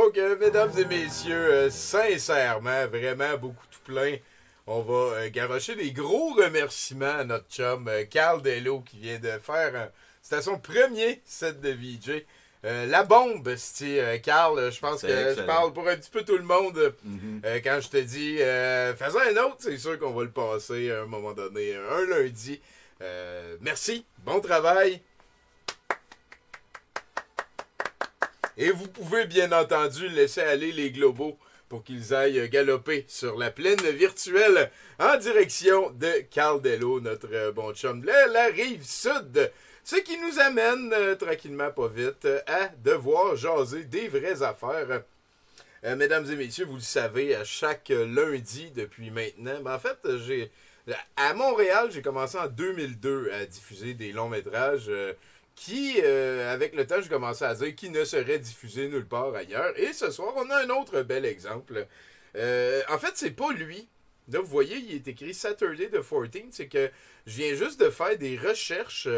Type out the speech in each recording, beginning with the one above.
Donc, mesdames et messieurs, sincèrement, vraiment beaucoup tout plein, on va garrocher des gros remerciements à notre chum Carl Dello qui vient de faire, c'était son premier set de VJ. La bombe, c'est Carl, je pense que je parle pour un petit peu tout le monde quand je te dis fais-en un autre, c'est sûr qu'on va le passer à un moment donné, un lundi. Merci, bon travail. Et vous pouvez bien entendu laisser aller les globaux pour qu'ils aillent galoper sur la plaine virtuelle en direction de Carl Dello, notre bon chum de la rive sud. Ce qui nous amène, tranquillement, pas vite, à devoir jaser des vraies affaires. Mesdames et messieurs, vous le savez, à chaque lundi depuis maintenant, en fait, à Montréal, j'ai commencé en 2002 à diffuser des longs métrages qui, avec le temps, j'ai commencé à dire qu'ils ne seraient diffusés nulle part ailleurs. Et ce soir, on a un autre bel exemple. En fait, c'est pas lui. Là, vous voyez, il est écrit Saturday the 14th. C'est que je viens juste de faire des recherches.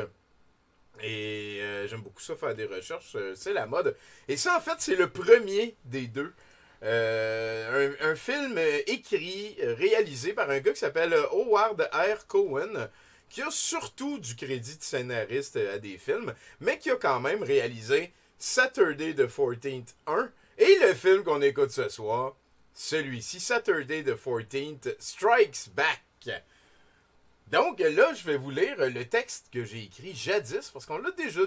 Et j'aime beaucoup ça, faire des recherches. C'est la mode. Et ça, en fait, c'est le premier des deux. Un film écrit, réalisé par un gars qui s'appelle Howard R. Cohen, qui a surtout du crédit de scénariste à des films, mais qui a quand même réalisé Saturday the 14th 1 et le film qu'on écoute ce soir, celui-ci, Saturday the 14th Strikes Back. Donc là, je vais vous lire le texte que j'ai écrit jadis, parce qu'on l'a déjà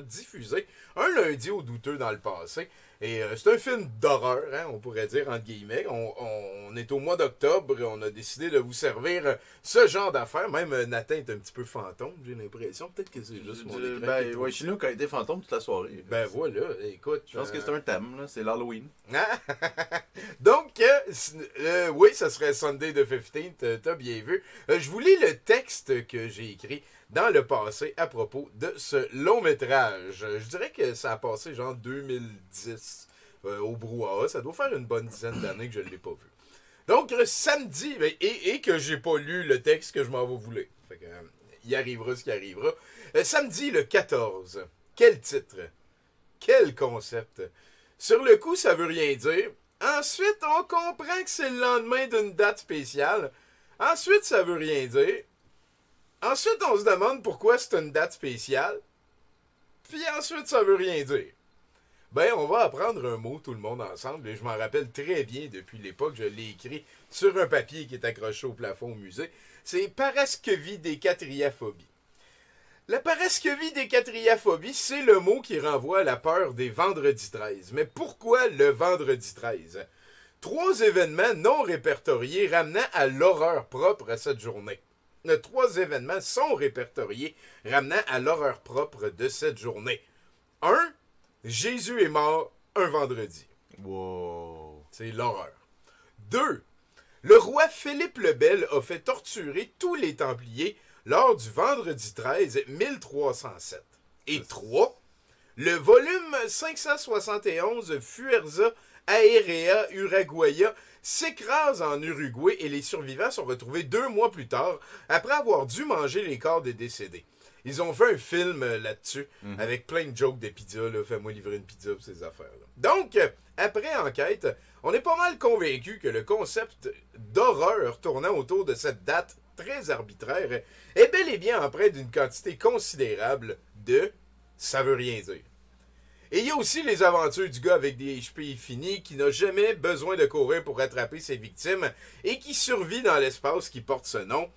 diffusé un lundi au douteux dans le passé. Et c'est un film d'horreur, hein, on pourrait dire, entre guillemets. On est au mois d'octobre, on a décidé de vous servir ce genre d'affaires. Même Nathan est un petit peu fantôme, j'ai l'impression. Peut-être que c'est juste mon écran. Ben, ouais, chez nous, quand il était fantôme toute la soirée. Ben voilà, écoute. Je pense que c'est un thème, là, c'est l'Halloween. Donc, oui, ça serait Sunday the 15th, t'as bien vu. Je vous lis le texte que j'ai écrit dans le passé à propos de ce long métrage. Je dirais que ça a passé genre 2010 au brouhaha. Ça doit faire une bonne dizaine d'années que je ne l'ai pas vu. Donc, samedi, et que j'ai pas lu le texte que je m'en vais vous lire. Fait que, il arrivera ce qui arrivera. Samedi le 14. Quel titre? Quel concept? Sur le coup, ça veut rien dire. Ensuite, on comprend que c'est le lendemain d'une date spéciale. Ensuite, ça veut rien dire. Ensuite, on se demande pourquoi c'est une date spéciale. Puis ensuite, ça veut rien dire. Ben, on va apprendre un mot tout le monde ensemble. Et je m'en rappelle très bien depuis l'époque. Je l'ai écrit sur un papier qui est accroché au plafond au musée. C'est paraskevidécatriaphobie. La paraskevidécatriaphobie, c'est le mot qui renvoie à la peur des vendredis 13. Mais pourquoi le vendredi 13? 3 événements non répertoriés ramenant à l'horreur propre à cette journée. 3 événements sont répertoriés ramenant à l'horreur propre de cette journée. 1. Jésus est mort un vendredi. Wow. C'est l'horreur. 2. Le roi Philippe le Bel a fait torturer tous les Templiers lors du vendredi 13 1307. Et 3. Le volume 571 Fuerza Aérea Uruguaya s'écrase en Uruguay et les survivants sont retrouvés 2 mois plus tard après avoir dû manger les corps des décédés. Ils ont fait un film là-dessus avec plein de jokes de pizza, là, fais-moi livrer une pizza pour ces affaires-là. Donc, après enquête, on est pas mal convaincu que le concept d'horreur tournant autour de cette date très arbitraire est bel et bien empreint d'une quantité considérable de « ça veut rien dire ». Et il y a aussi les aventures du gars avec des HP infinis qui n'a jamais besoin de courir pour rattraper ses victimes et qui survit dans l'espace qui porte ce nom.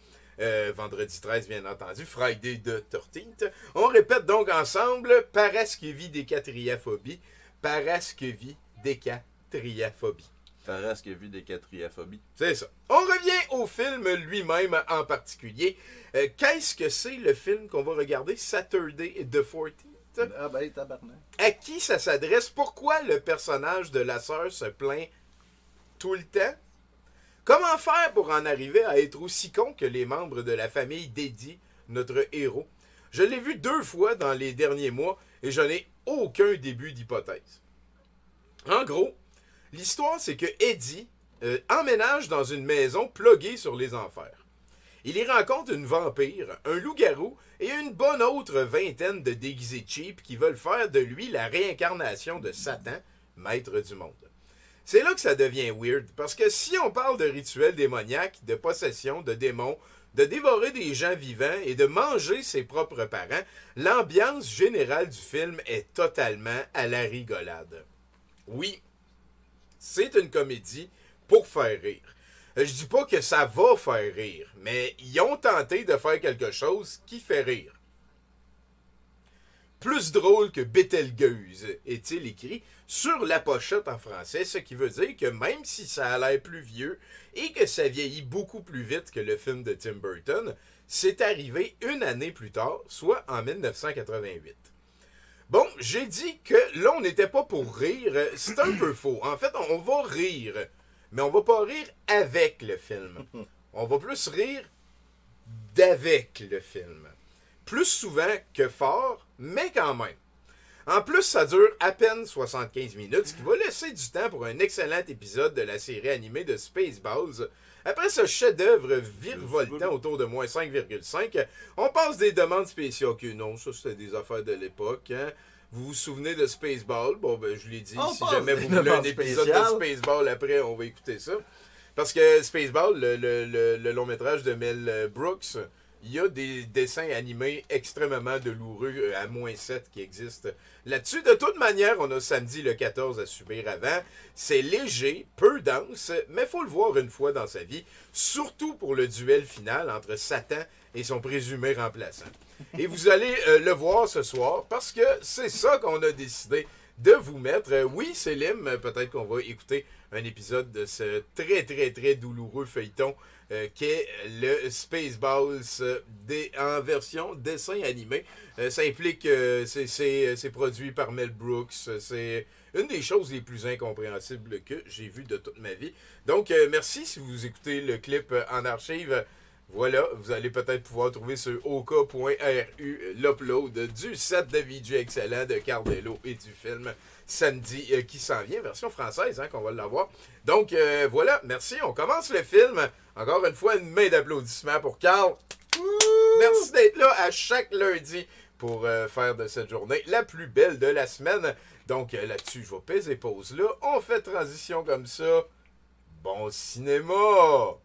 Vendredi 13, bien entendu, Friday the 13th. On répète donc ensemble paraskevidécatriaphobie. Paraskevidécatriaphobie. Paraskevidécatriaphobie. C'est ça. On revient au film lui-même en particulier. Qu'est-ce que c'est le film qu'on va regarder, Saturday the 14th? Ah ben, tabarnak. À qui ça s'adresse? Pourquoi le personnage de la sœur se plaint tout le temps? Comment faire pour en arriver à être aussi con que les membres de la famille d'Eddie, notre héros? Je l'ai vu 2 fois dans les derniers mois et je n'ai aucun début d'hypothèse. En gros, l'histoire c'est que Eddie emménage dans une maison pluguée sur les enfers. Il y rencontre une vampire, un loup-garou et une bonne autre vingtaine de déguisés cheap qui veulent faire de lui la réincarnation de Satan, maître du monde. C'est là que ça devient weird, parce que si on parle de rituels démoniaques, de possession, de démons, de dévorer des gens vivants et de manger ses propres parents, l'ambiance générale du film est totalement à la rigolade. Oui, c'est une comédie pour faire rire. Je dis pas que ça va faire rire, mais ils ont tenté de faire quelque chose qui fait rire. Plus drôle que Betelgeuse, est-il écrit sur la pochette en français, ce qui veut dire que même si ça a l'air plus vieux et que ça vieillit beaucoup plus vite que le film de Tim Burton, c'est arrivé une année plus tard, soit en 1988. Bon, j'ai dit que là, on n'était pas pour rire, c'est un peu faux. En fait, on va rire, mais on va pas rire avec le film. On va plus rire d'avec le film. Plus souvent que fort, mais quand même. En plus, ça dure à peine 75 minutes, ce qui va laisser du temps pour un excellent épisode de la série animée de Spaceballs. Après ce chef-d'œuvre virevoltant autour de moins 5,5, on passe des demandes spéciales que non, ça c'était des affaires de l'époque. Hein. Vous vous souvenez de Spaceball? Bon, ben je l'ai dit, si jamais vous voulez un épisode de Spaceball après, on va écouter ça. Parce que Spaceball, le long métrage de Mel Brooks, il y a des dessins animés extrêmement douloureux à moins 7 qui existent là-dessus. De toute manière, on a samedi le 14 à subir avant. C'est léger, peu dense, mais faut le voir une fois dans sa vie, surtout pour le duel final entre Satan et son présumé remplaçant. Et vous allez le voir ce soir parce que c'est ça qu'on a décidé de vous mettre. Oui, Célim, peut-être qu'on va écouter un épisode de ce très, très, très douloureux feuilleton qu'est le Spaceballs en version dessin animé. Ça implique c'est produit par Mel Brooks. C'est une des choses les plus incompréhensibles que j'ai vues de toute ma vie. Donc, merci si vous écoutez le clip en archive. Voilà, vous allez peut-être pouvoir trouver sur ok.ru l'upload du set de VJ excellent de Cardello et du film samedi qui s'en vient, version française, hein, qu'on va l'avoir. Donc voilà, merci, on commence le film. Encore une fois, une main d'applaudissements pour Carl. Merci d'être là à chaque lundi pour faire de cette journée la plus belle de la semaine. Donc là-dessus, je vais peser pause là. On fait transition comme ça. Bon cinéma!